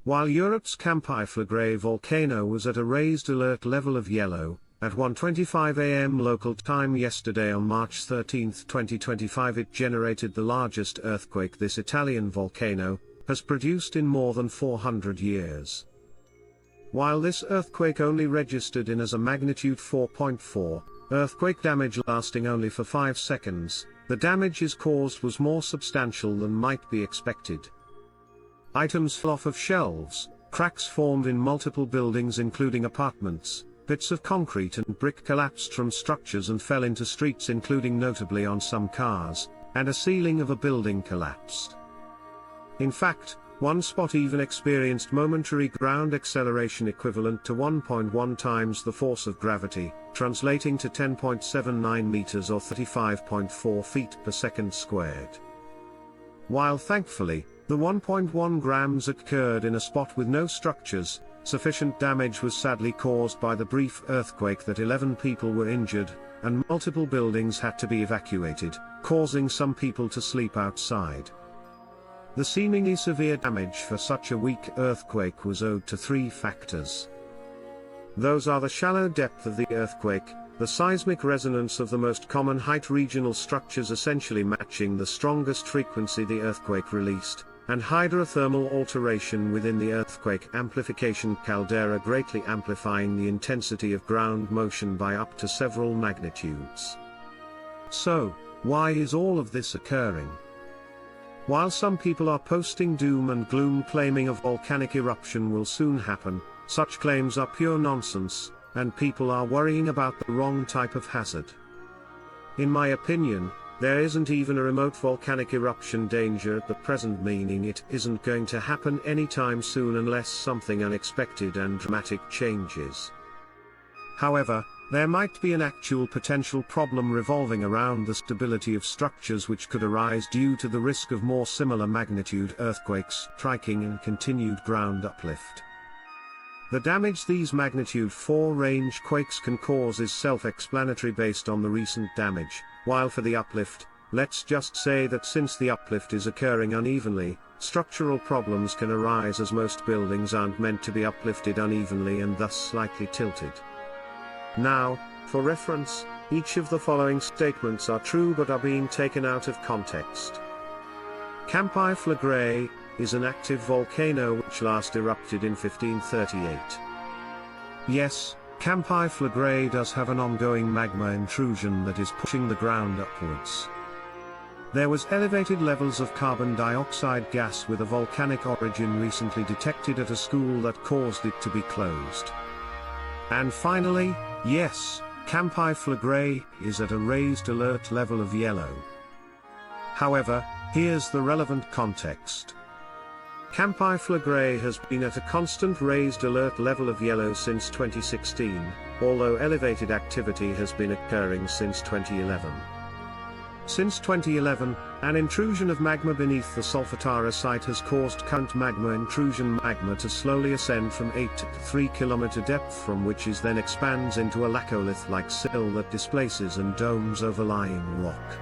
While Europe's Campi Flegrei volcano was at a raised alert level of yellow, at 1:25 a.m. local time yesterday on March 13, 2025 it generated the largest earthquake this Italian volcano has produced in more than 400 years. While this earthquake only registered in as a magnitude 4.4, earthquake damage lasting only for 5 seconds, the damage it caused was more substantial than might be expected. Items fell off of shelves, cracks formed in multiple buildings including apartments, bits of concrete and brick collapsed from structures and fell into streets including notably on some cars, and a ceiling of a building collapsed. In fact, one spot even experienced momentary ground acceleration equivalent to 1.1 times the force of gravity, translating to 10.79 meters or 35.4 feet per second squared. While thankfully, the 1.1 grams occurred in a spot with no structures, sufficient damage was sadly caused by the brief earthquake that 11 people were injured, and multiple buildings had to be evacuated, causing some people to sleep outside. The seemingly severe damage for such a weak earthquake was owed to 3 factors. Those are the shallow depth of the earthquake, the seismic resonance of the most common height regional structures essentially matching the strongest frequency the earthquake released, and hydrothermal alteration within the earthquake amplification caldera greatly amplifying the intensity of ground motion by up to several magnitudes. So, why is all of this occurring? While some people are posting doom and gloom claiming a volcanic eruption will soon happen, such claims are pure nonsense, and people are worrying about the wrong type of hazard. In my opinion, there isn't even a remote volcanic eruption danger at the present, meaning it isn't going to happen anytime soon unless something unexpected and dramatic changes. However, there might be an actual potential problem revolving around the stability of structures which could arise due to the risk of more similar magnitude earthquakes striking and continued ground uplift. The damage these magnitude 4 range quakes can cause is self-explanatory based on the recent damage, while for the uplift, let's just say that since the uplift is occurring unevenly, structural problems can arise as most buildings aren't meant to be uplifted unevenly and thus slightly tilted. Now, for reference, each of the following statements are true but are being taken out of context. Campi Flegrei is an active volcano which last erupted in 1538. Yes, Campi Flegrei does have an ongoing magma intrusion that is pushing the ground upwards. There was elevated levels of carbon dioxide gas with a volcanic origin recently detected at a school that caused it to be closed. And finally, yes, Campi Flegrei is at a raised alert level of yellow. However, here's the relevant context. Campi Flegrei has been at a constant raised alert level of yellow since 2016, although elevated activity has been occurring since 2011. Since 2011, an intrusion of magma beneath the Solfatara site has caused current magma intrusion magma to slowly ascend from 8 to 3 km depth, from which is then expands into a laccolith-like sill that displaces and domes overlying rock.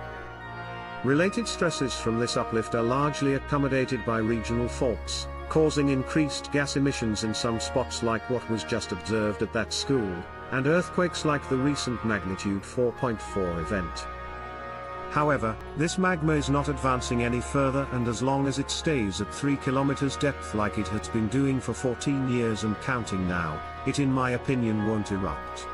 Related stresses from this uplift are largely accommodated by regional faults, causing increased gas emissions in some spots like what was just observed at that school, and earthquakes like the recent magnitude 4.4 event. However, this magma is not advancing any further, and as long as it stays at 3 km depth like it has been doing for 14 years and counting now, it in my opinion won't erupt.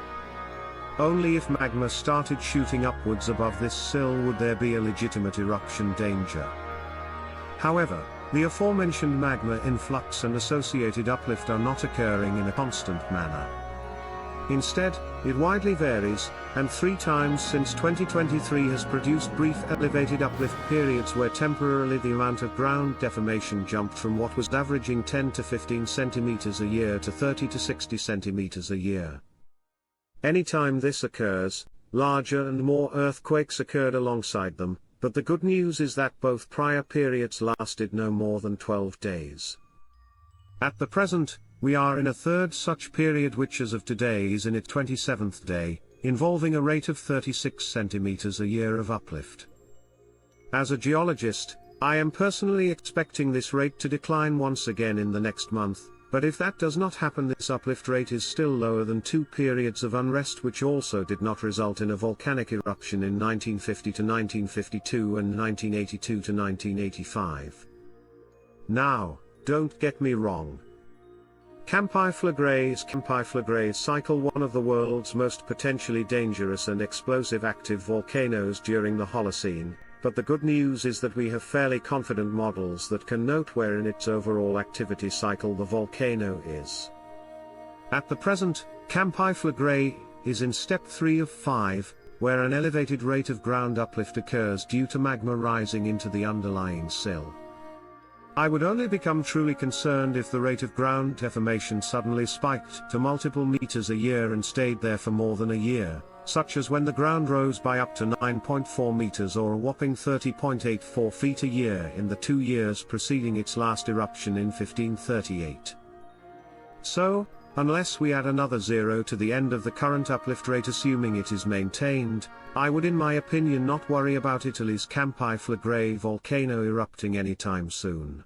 Only if magma started shooting upwards above this sill would there be a legitimate eruption danger. However, the aforementioned magma influx and associated uplift are not occurring in a constant manner. Instead, it widely varies, and 3 times since 2023 has produced brief elevated uplift periods where temporarily the amount of ground deformation jumped from what was averaging 10 to 15 centimeters a year to 30 to 60 centimeters a year. Anytime this occurs, larger and more earthquakes occurred alongside them, but the good news is that both prior periods lasted no more than 12 days. At the present, we are in a third such period which as of today is in its 27th day, involving a rate of 36 centimeters a year of uplift. As a geologist, I am personally expecting this rate to decline once again in the next month, but if that does not happen, this uplift rate is still lower than 2 periods of unrest which also did not result in a volcanic eruption in 1950 to 1952 and 1982 to 1985. Now, don't get me wrong. Campi Flegrei cycle, one of the world's most potentially dangerous and explosive active volcanoes during the Holocene, but the good news is that we have fairly confident models that can note where in its overall activity cycle the volcano is. At the present, Campi Flegrei is in step 3 of 5, where an elevated rate of ground uplift occurs due to magma rising into the underlying sill. I would only become truly concerned if the rate of ground deformation suddenly spiked to multiple meters a year and stayed there for more than a year, such as when the ground rose by up to 9.4 meters or a whopping 30.84 feet a year in the 2 years preceding its last eruption in 1538. So, unless we add another zero to the end of the current uplift rate assuming it is maintained, I would in my opinion not worry about Italy's Campi Flegrei volcano erupting anytime soon.